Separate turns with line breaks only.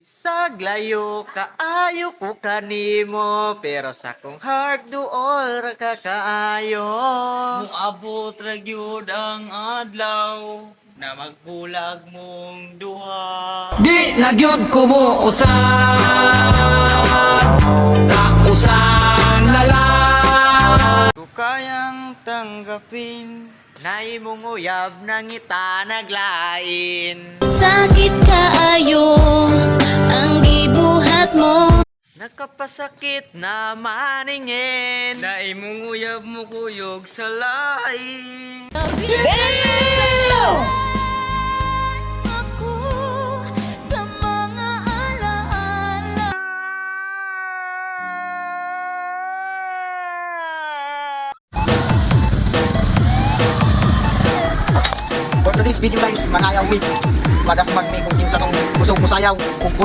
Saglayo kaayo ko kanimo pero sa kong heart duol ra ka kaayo.
Muabot ra gyud ang adlaw na magbulag mong duha.
Di na gyud ko mo usan na lang.
Ko kayang tanggapin.
Nay mong uyab nang ita naglain.
Sakit kaayo ang gibuhat mo.
Nakapasakit na maningin.
Na imong uyab mo kuyog sa lain.
Ako sa mga alaala.
For today's video guys, mangayaw mi. Padas magmi kung kinsa tong busog musayaw kung puro